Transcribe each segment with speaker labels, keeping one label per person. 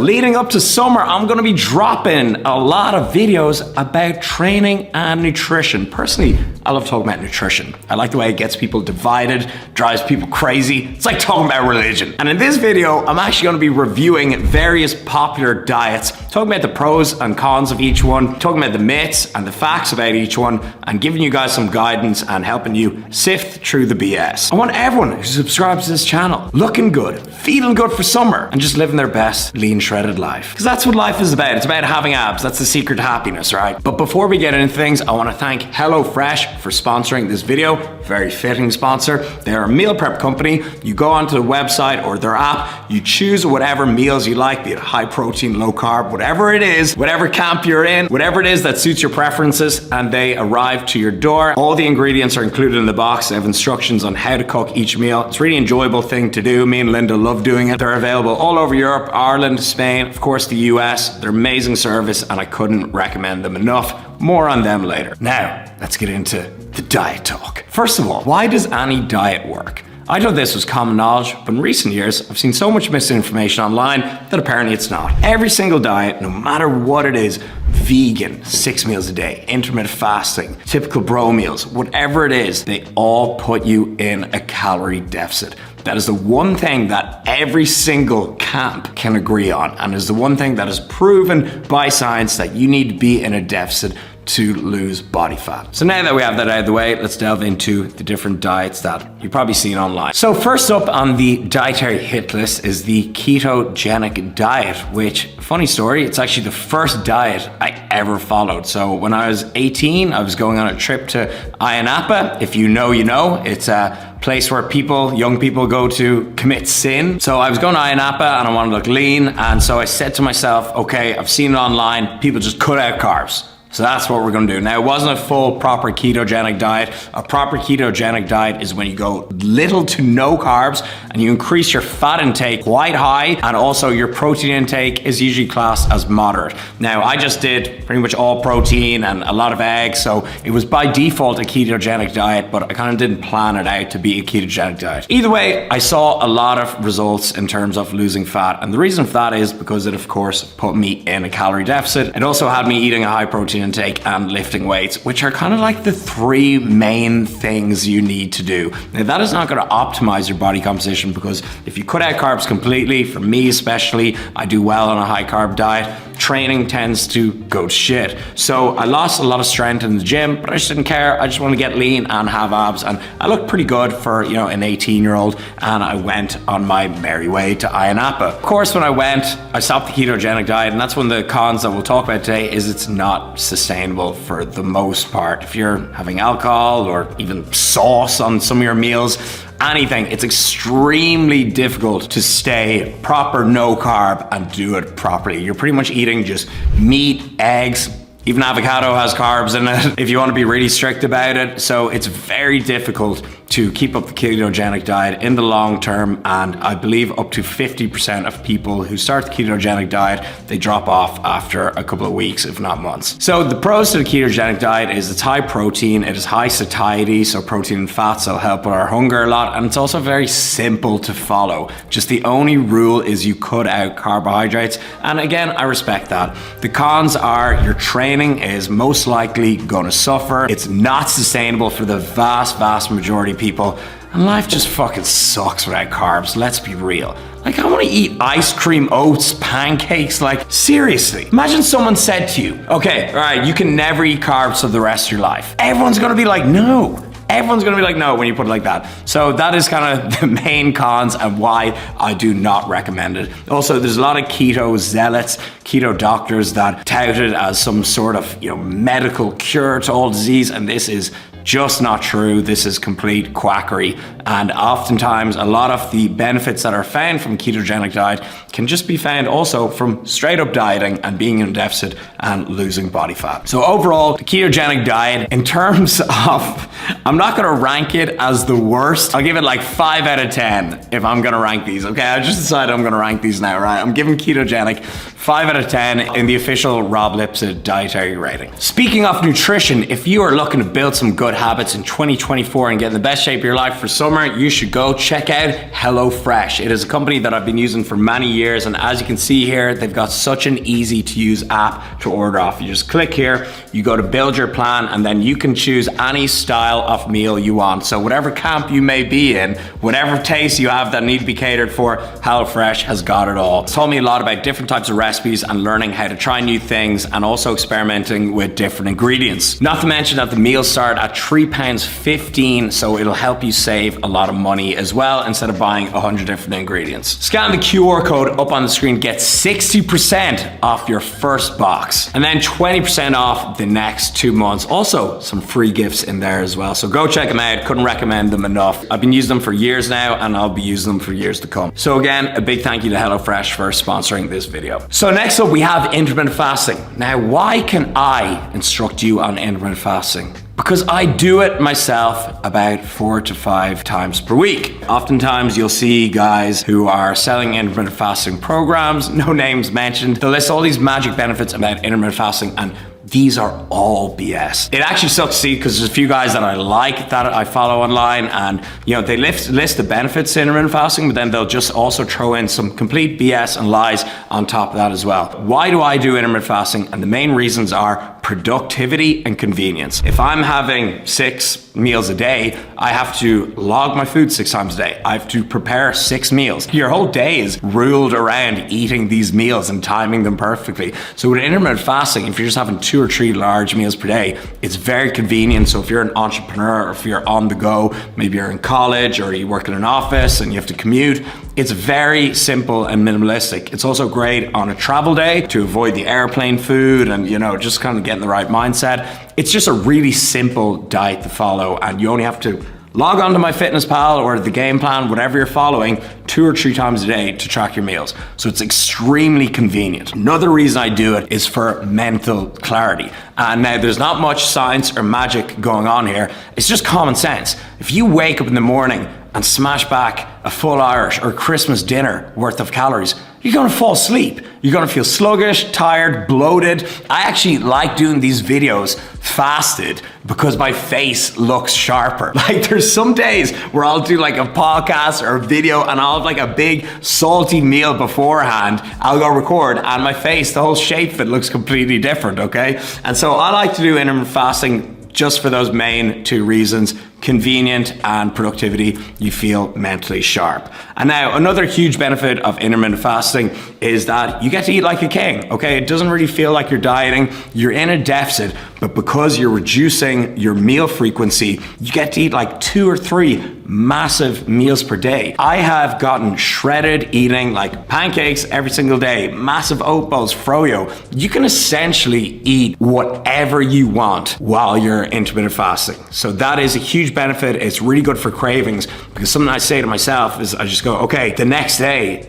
Speaker 1: Leading up to summer, I'm gonna be dropping a lot of videos about training and nutrition. Personally, I love talking about nutrition. I like the way it gets people divided, drives people crazy. It's like talking about religion. And in this video, I'm actually gonna be reviewing various popular diets, talking about the pros and cons of each one, talking about the myths and the facts about each one, and giving you guys some guidance and helping you sift through the BS. I want everyone who subscribes to this channel looking good, feeling good for summer, and just living their best, lean, shredded life. Because that's what life is about. It's about having abs. That's the secret to happiness, right? But before we get into things, I want to thank HelloFresh for sponsoring this video. Very fitting sponsor. They're a meal prep company. You go onto the website or their app, you choose whatever meals you like, be it high protein, low carb, whatever it is, whatever camp you're in, whatever it is that suits your preferences, and they arrive to your door. All the ingredients are included in the box. They have instructions on how to cook each meal. It's a really enjoyable thing to do. Me and Linda love doing it. They're available all over Europe, Ireland, Spain, of course the US. They're amazing service and I couldn't recommend them enough. More on them later. Now, let's get into the diet talk. First of all, why does any diet work? I thought this was common knowledge, but in recent years, I've seen so much misinformation online that apparently it's not. Every single diet, no matter what it is, vegan, 6 meals a day, intermittent fasting, typical bro meals, whatever it is, they all put you in a calorie deficit. That is the one thing that every single camp can agree on, and is the one thing that is proven by science that you need to be in a deficit to lose body fat. So now that we have that out of the way, let's delve into the different diets that you've probably seen online. So first up on the dietary hit list is the ketogenic diet, which, funny story, it's actually the first diet I ever followed. So when I was 18, I was going on a trip to Ayia Napa. If you know, you know. It's a place where young people go to commit sin. So I was going to Ayia Napa and I wanted to look lean. And so I said to myself, okay, I've seen it online, people just cut out carbs. So that's what we're gonna do. Now, it wasn't a full proper ketogenic diet. A proper ketogenic diet is when you go little to no carbs and you increase your fat intake quite high, and also your protein intake is usually classed as moderate. Now, I just did pretty much all protein and a lot of eggs, so it was by default a ketogenic diet, but I kind of didn't plan it out to be a ketogenic diet. Either way, I saw a lot of results in terms of losing fat, and the reason for that is because it, of course, put me in a calorie deficit. It also had me eating a high protein intake and lifting weights, which are kind of like the three main things you need to do. Now, that is not going to optimize your body composition, because if you cut out carbs completely, for me especially, I do well on a high carb diet, training tends to go to shit. So I lost a lot of strength in the gym, but I just didn't care. I just want to get lean and have abs, and I looked pretty good for, you know, an 18-year-old, and I went on my merry way to Ayia Napa. Of course, when I went, I stopped the ketogenic diet, and that's one of the cons that we'll talk about today, is it's not sustainable for the most part. If you're having alcohol or even sauce on some of your meals, anything, it's extremely difficult to stay proper no carb and do it properly. You're pretty much eating just meat, eggs, even avocado has carbs in it if you want to be really strict about it. So it's very difficult to keep up the ketogenic diet in the long term, and I believe up to 50% of people who start the ketogenic diet, they drop off after a couple of weeks, if not months. So the pros to the ketogenic diet is it's high protein, it is high satiety, so protein and fats will help with our hunger a lot, and it's also very simple to follow. Just the only rule is you cut out carbohydrates, and again, I respect that. The cons are your training is most likely going to suffer. It's not sustainable for the vast majority of people, and life just fucking sucks without carbs. Let's be real. Like, I want to eat ice cream, oats, pancakes. Like, seriously. Imagine someone said to you, okay, all right, you can never eat carbs for the rest of your life. Everyone's going to be like, no. Everyone's gonna be like, no, when you put it like that. So that is kind of the main cons and why I do not recommend it. Also, there's a lot of keto zealots, keto doctors that tout it as some sort of, you know, medical cure to all disease, and this is just not true. This is complete quackery, and oftentimes a lot of the benefits that are found from ketogenic diet can just be found also from straight up dieting and being in a deficit and losing body fat. So overall, the ketogenic diet, in terms of, I'm not gonna rank it as the worst. I'll give it like 5 out of 10 if I'm gonna rank these. Okay, I just decided I'm gonna rank these now, right? I'm giving ketogenic 5 out of 10 in the official Rob Lipsett dietary rating. Speaking of nutrition, if you are looking to build some good habits in 2024 and get in the best shape of your life for summer, you should go check out HelloFresh. It is a company that I've been using for many years, and as you can see here, they've got such an easy to use app to order off. You just click here, you go to build your plan, and then you can choose any style of meal you want. So whatever camp you may be in, whatever taste you have that need to be catered for, HelloFresh has got it all. It's told me a lot about different types of recipes and learning how to try new things, and also experimenting with different ingredients. Not to mention that the meals start at £3.15, so it'll help you save a lot of money as well instead of buying 100 different ingredients. Scan the QR code up on the screen, get 60% off your first box, and then 20% off the next 2 months. Also, some free gifts in there as well. So go check them out. Couldn't recommend them enough. I've been using them for years now, and I'll be using them for years to come. So again, a big thank you to HelloFresh for sponsoring this video. So next up, we have intermittent fasting. Now, why can I instruct you on intermittent fasting? Because I do it myself about 4 to 5 times per week. Oftentimes you'll see guys who are selling intermittent fasting programs, no names mentioned. They'll list all these magic benefits about intermittent fasting, and these are all BS. It actually sucks to see, because there's a few guys that I like that I follow online, and they list the benefits to intermittent fasting, but then they'll just also throw in some complete BS and lies on top of that as well. Why do I do intermittent fasting? And the main reasons are productivity and convenience. If I'm having 6 meals a day, I have to log my food 6 times a day. I have to prepare 6 meals. Your whole day is ruled around eating these meals and timing them perfectly. So with intermittent fasting, if you're just having 2 or 3 large meals per day, it's very convenient. So if you're an entrepreneur, or if you're on the go, maybe you're in college or you work in an office and you have to commute, it's very simple and minimalistic. It's also great on a travel day to avoid the airplane food and, just kind of get in the right mindset. It's just a really simple diet to follow, and you only have to log on to MyFitnessPal or the game plan, whatever you're following, 2 or 3 times a day to track your meals. So it's extremely convenient. Another reason I do it is for mental clarity. And now there's not much science or magic going on here. It's just common sense. If you wake up in the morning and smash back a full Irish or Christmas dinner worth of calories, you're gonna fall asleep. You're gonna feel sluggish, tired, bloated. I actually like doing these videos fasted because my face looks sharper. Like, there's some days where I'll do like a podcast or a video and I'll have like a big salty meal beforehand. I'll go record and my face, the whole shape of it looks completely different, okay? And so I like to do intermittent fasting just for those main 2 reasons: convenient and productivity. You feel mentally sharp. And now another huge benefit of intermittent fasting is that you get to eat like a king, okay? It doesn't really feel like you're dieting. You're in a deficit, but because you're reducing your meal frequency, you get to eat like 2 or 3 massive meals per day. I have gotten shredded eating like pancakes every single day, massive oat bowls, froyo. You can essentially eat whatever you want while you're intermittent fasting. So that is a huge benefit. It's really good for cravings, because something I say to myself is I just go, okay, the next day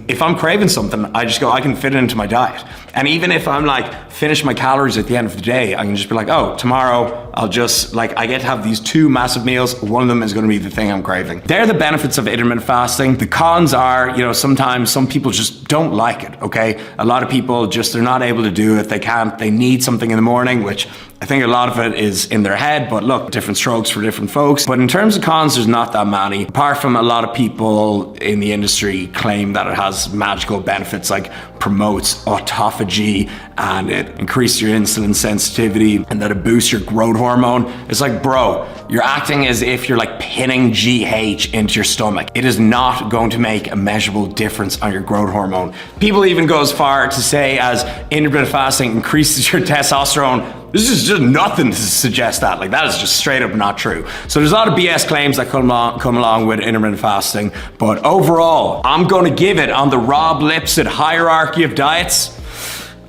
Speaker 1: if I'm craving something, I just go, I can fit it into my diet. And even if I'm like finish my calories at the end of the day, I can just be like, oh, tomorrow I'll just I get to have these 2 massive meals. One of them is going to be the thing I'm craving. They're the benefits of intermittent fasting. The cons are, sometimes some people just don't like it, okay? A lot of people they're not able to do it. They need something in the morning, which I think a lot of it is in their head, but look, different strokes for different folks. But in terms of cons, there's not that many. Apart from a lot of people in the industry claim that it has magical benefits, like promotes autophagy and it increases your insulin sensitivity and that it boosts your growth hormone. It's like, bro, you're acting as if you're like pinning GH into your stomach. It is not going to make a measurable difference on your growth hormone. People even go as far to say as intermittent fasting increases your testosterone. This is just nothing to suggest that. Like, that is just straight up not true. So there's a lot of BS claims that come along with intermittent fasting. But overall, I'm going to give it, on the Rob Lipsett hierarchy of diets,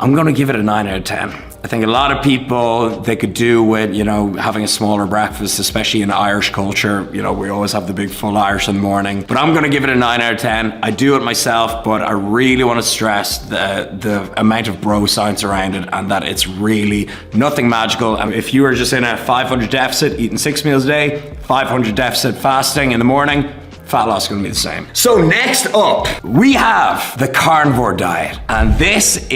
Speaker 1: I'm going to give it a 9 out of 10. I think a lot of people, they could do with, having a smaller breakfast, especially in Irish culture. We always have the big full Irish in the morning. But I'm going to give it a 9 out of 10. I do it myself, but I really want to stress the amount of bro science around it, and that it's really nothing magical. And if you were just in a 500 deficit, eating 6 meals a day, 500 deficit fasting in the morning, fat loss is gonna be the same. So next up, we have the Carnivore Diet. And this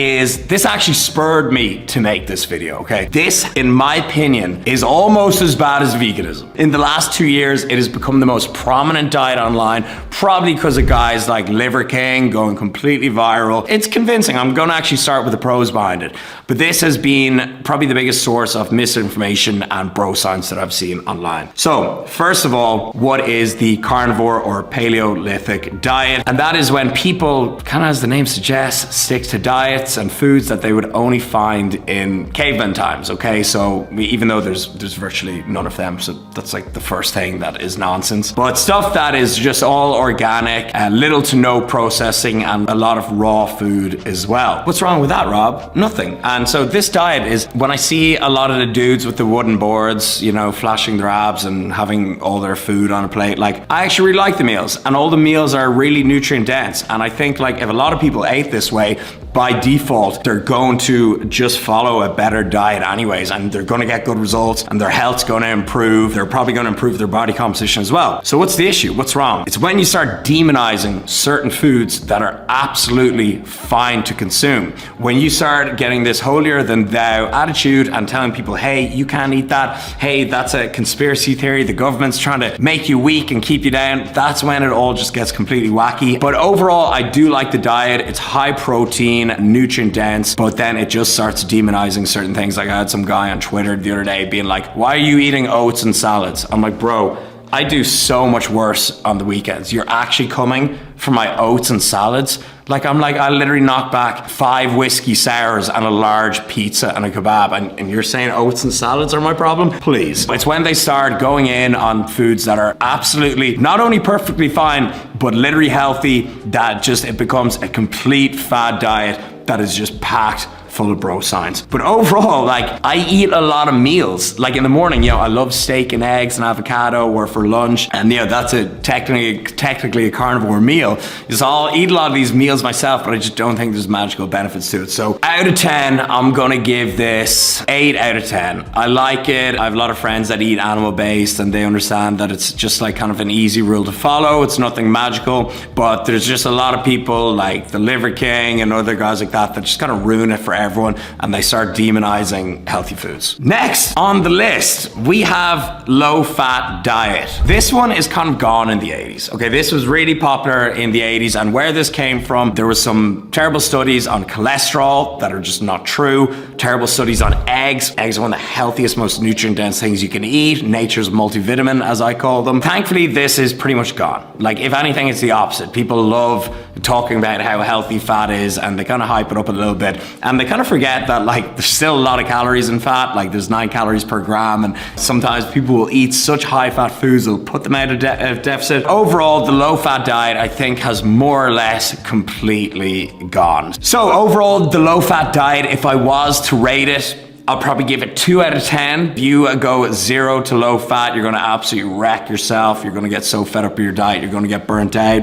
Speaker 1: actually spurred me to make this video, okay? This, in my opinion, is almost as bad as veganism. In the last 2 years, it has become the most prominent diet online, probably because of guys like Liver King going completely viral. It's convincing. I'm gonna actually start with the pros behind it. But this has been probably the biggest source of misinformation and bro science that I've seen online. So, first of all, what is the carnivore or Paleolithic diet? And that is when people, kind of as the name suggests, stick to diets and foods that they would only find in caveman times, okay? So even though there's virtually none of them, so that's like the first thing that is nonsense. But stuff that is just all organic, little to no processing, and a lot of raw food as well. What's wrong with that, Rob? Nothing. And so this diet is, when I see a lot of the dudes with the wooden boards, you know, flashing their abs and having all their food on a plate, like, I actually really like the meals, and all the meals are really nutrient dense. And I think, like, if a lot of people ate this way, by default, they're going to just follow a better diet anyways, and they're gonna get good results, and their health's gonna improve. They're probably gonna improve their body composition as well. So what's the issue? What's wrong? It's when you start demonizing certain foods that are absolutely fine to consume. When you start getting this holier than thou attitude and telling people, hey, you can't eat that. Hey, that's a conspiracy theory. The government's trying to make you weak and keep you down. That's when it all just gets completely wacky. But overall, I do like the diet. It's high protein, nutrient dense, but then it just starts demonizing certain things. Like, I had some guy on Twitter the other day being like, why are you eating oats and salads? I'm like, bro, I do so much worse on the weekends. You're actually coming for my oats and salads? Like, I literally knock back 5 whiskey sours and a large pizza and a kebab, and you're saying oats and salads are my problem? Please. It's when they start going in on foods that are absolutely not only perfectly fine, but literally healthy, that just, it becomes a complete fad diet that is just packed full of bro science. But overall, like, I eat a lot of meals. Like in the morning, you know, I love steak and eggs and avocado, or for lunch, and you know, that's technically a carnivore meal. So I'll eat a lot of these meals myself, but I just don't think there's magical benefits to it. So out of 10, I'm gonna give this 8 out of 10. I like it. I have a lot of friends that eat animal-based, and they understand that it's just like kind of an easy rule to follow. It's nothing magical, but there's just a lot of people like the Liver King and other guys like that just kind of ruin it for everyone, and they start demonizing healthy foods. Next on the list, we have low-fat diet. This one is kind of gone in the 80s. Okay, this was really popular in the 80s, and where this came from, there was some terrible studies on cholesterol that are just not true, terrible studies on eggs. Eggs are one of the healthiest, most nutrient-dense things you can eat, nature's multivitamin, as I call them. Thankfully, this is pretty much gone. Like, if anything, it's the opposite. People love talking about how healthy fat is, and they kind of hype it up a little bit, and they kind of forget that, like, there's still a lot of calories in fat. Like, there's 9 calories per gram, and sometimes people will eat such high fat foods they'll put them out of deficit. Overall, the low fat diet, I think, has more or less completely gone. So overall, the low fat diet, if I was to rate it, I'll probably give it 2 out of 10. If you go 0 to low fat, you're gonna absolutely wreck yourself. You're gonna get so fed up with your diet, you're gonna get burnt out.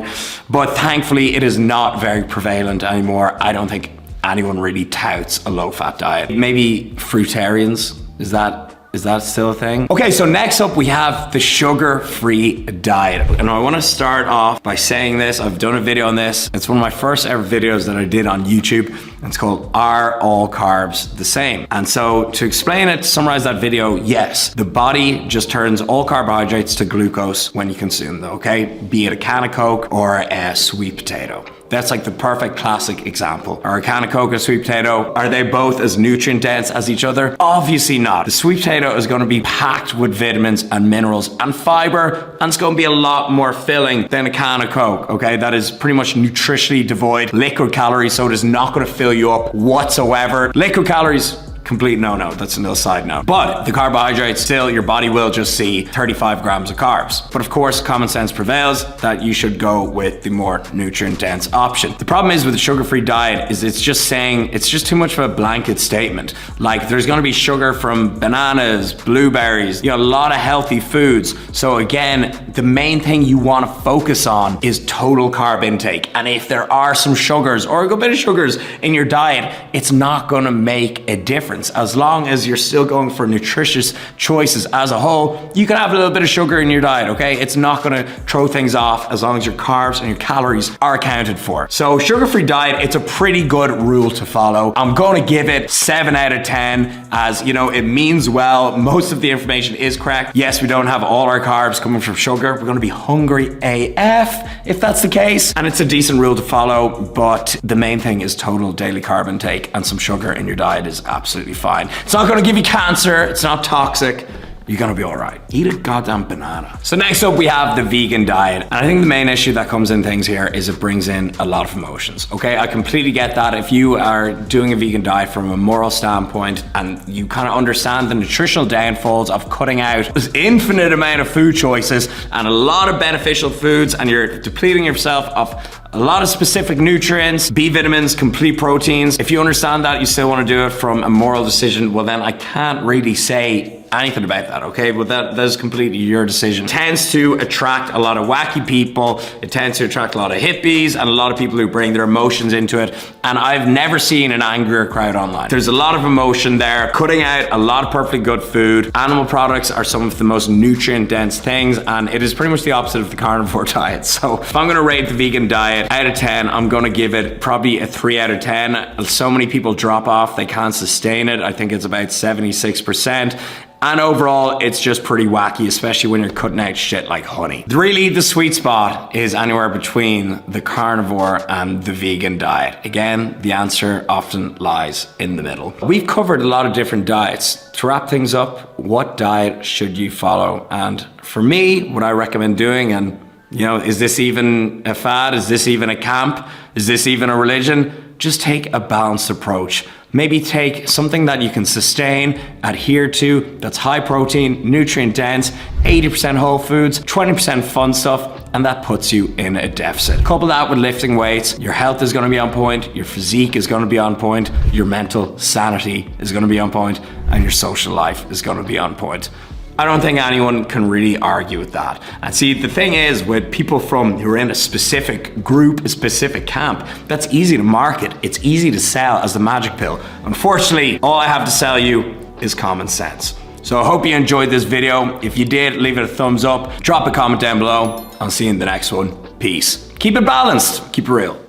Speaker 1: But thankfully, it is not very prevalent anymore. I don't think anyone really touts a low-fat diet. Maybe fruitarians, is that still a thing? Okay, so next up we have the sugar-free diet. And I wanna start off by saying this. I've done a video on this. It's one of my first ever videos that I did on YouTube. It's called, Are All Carbs the Same? And so to explain it, to summarize that video, yes, the body just turns all carbohydrates to glucose when you consume them, okay? Be it a can of Coke or a sweet potato. That's like the perfect classic example. Are a can of Coke and a sweet potato, are they both as nutrient dense as each other? Obviously not. The sweet potato is gonna be packed with vitamins and minerals and fiber, and it's gonna be a lot more filling than a can of Coke, okay? That is pretty much nutritionally devoid, liquid calories, so it is not gonna fill you up whatsoever. Liquid calories, complete no-no, that's a side note. But the carbohydrates, still, your body will just see 35 grams of carbs. But of course, common sense prevails that you should go with the more nutrient-dense option. The problem is with the sugar-free diet is it's just too much of a blanket statement. Like, there's gonna be sugar from bananas, blueberries, you know, a lot of healthy foods. So again, the main thing you wanna focus on is total carb intake. And if there are some sugars or a good bit of sugars in your diet, it's not gonna make a difference. difference. As long as you're still going for nutritious choices as a whole, you can have a little bit of sugar in your diet, okay? It's not gonna throw things off as long as your carbs and your calories are accounted for. So sugar-free diet, it's a pretty good rule to follow. I'm gonna give it 7 out of 10, as you know, it means well. Most of the information is correct. Yes, we don't have all our carbs coming from sugar. We're gonna be hungry AF if that's the case. And it's a decent rule to follow, but the main thing is total daily carb intake, and some sugar in your diet is absolutely fine. It's not gonna give you cancer, it's not toxic. You're gonna be all right. Eat a goddamn banana. So next up we have the vegan diet. And I think the main issue that comes in things here is it brings in a lot of emotions, okay? I completely get that. If you are doing a vegan diet from a moral standpoint and you kind of understand the nutritional downfalls of cutting out this infinite amount of food choices and a lot of beneficial foods, and you're depleting yourself of a lot of specific nutrients, B vitamins, complete proteins. If you understand that, you still wanna do it from a moral decision, well then I can't really say anything about that, okay? But that is completely your decision. It tends to attract a lot of wacky people. It tends to attract a lot of hippies and a lot of people who bring their emotions into it. And I've never seen an angrier crowd online. There's a lot of emotion there, cutting out a lot of perfectly good food. Animal products are some of the most nutrient dense things, and it is pretty much the opposite of the carnivore diet. So if I'm gonna rate the vegan diet out of 10, I'm gonna give it probably a 3 out of 10. So many people drop off, they can't sustain it. I think it's about 76%. And overall, it's just pretty wacky, especially when you're cutting out shit like honey. Really, the sweet spot is anywhere between the carnivore and the vegan diet. Again, the answer often lies in the middle. We've covered a lot of different diets. To wrap things up, what diet should you follow? And for me, what I recommend doing, and you know, is this even a fad? Is this even a camp? Is this even a religion? Just take a balanced approach. Maybe take something that you can sustain, adhere to, that's high protein, nutrient dense, 80% whole foods, 20% fun stuff, and that puts you in a deficit. Couple that with lifting weights, your health is gonna be on point, your physique is gonna be on point, your mental sanity is gonna be on point, and your social life is gonna be on point. I don't think anyone can really argue with that. And see, the thing is, with people who are in a specific group, a specific camp, that's easy to market. It's easy to sell as the magic pill. Unfortunately, all I have to sell you is common sense. So I hope you enjoyed this video. If you did, leave it a thumbs up, drop a comment down below. I'll see you in the next one. Peace. Keep it balanced, keep it real.